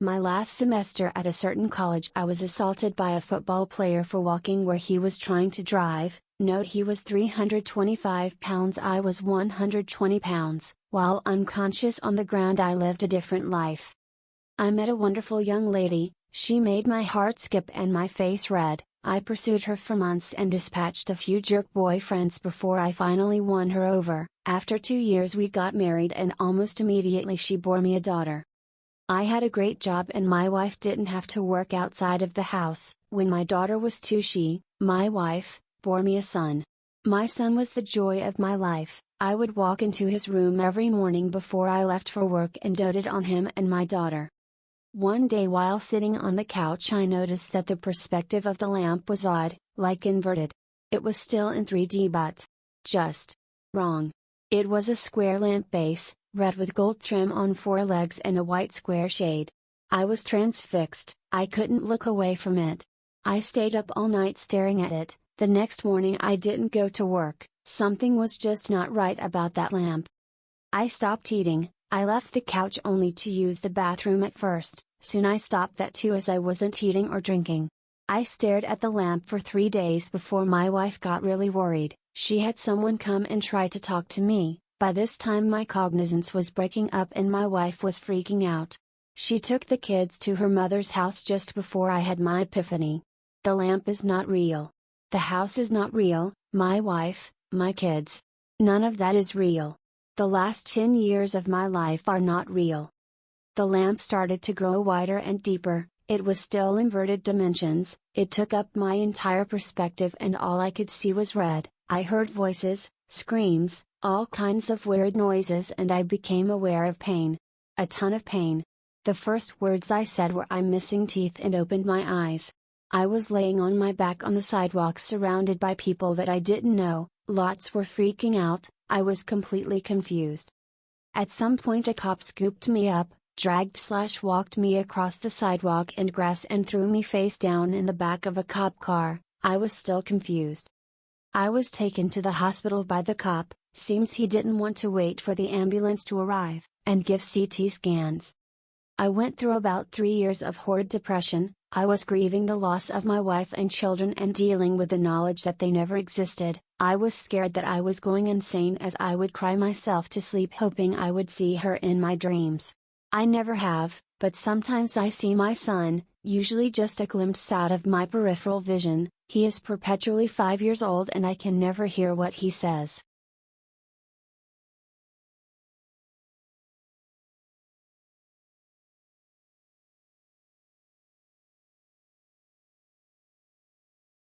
My last semester at a certain college, I was assaulted by a football player for walking where he was trying to drive. Note, he was 325 pounds, I was 120 pounds. While unconscious on the ground, I lived a different life. I met a wonderful young lady. She made my heart skip and my face red. I pursued her for months and dispatched a few jerk boyfriends before I finally won her over. After 2 years we got married and almost immediately she bore me a daughter. I had a great job and my wife didn't have to work outside of the house. When my daughter was 2, she, my wife, bore me a son. My son was the joy of my life. I would walk into his room every morning before I left for work and doted on him and my daughter. One day while sitting on the couch, I noticed that the perspective of the lamp was odd, like inverted. It was still in 3D but just wrong. It was a square lamp base, red with gold trim on 4 legs and a white square shade. I was transfixed. I couldn't look away from it. I stayed up all night staring at it. The next morning I didn't go to work. Something was just not right about that lamp. I stopped eating. I left the couch only to use the bathroom at first. Soon I stopped that too, as I wasn't eating or drinking. I stared at the lamp for 3 days before my wife got really worried. She had someone come and try to talk to me. By this time my cognizance was breaking up and my wife was freaking out. She took the kids to her mother's house just before I had my epiphany. The lamp is not real. The house is not real, my wife, my kids. None of that is real. The last 10 years of my life are not real. The lamp started to grow wider and deeper. It was still inverted dimensions. It took up my entire perspective and all I could see was red. I heard voices, screams, all kinds of weird noises, and I became aware of pain. A ton of pain. The first words I said were, "I'm missing teeth," and opened my eyes. I was laying on my back on the sidewalk surrounded by people that I didn't know. Lots were freaking out. I was completely confused. At some point a cop scooped me up, dragged/walked me across the sidewalk and grass and threw me face down in the back of a cop car. I was still confused. I was taken to the hospital by the cop. Seems he didn't want to wait for the ambulance to arrive and give CT scans. I went through about 3 years of horrid depression. I was grieving the loss of my wife and children and dealing with the knowledge that they never existed. I was scared that I was going insane, as I would cry myself to sleep hoping I would see her in my dreams. I never have, but sometimes I see my son, usually just a glimpse out of my peripheral vision. He is perpetually 5 years old and I can never hear what he says.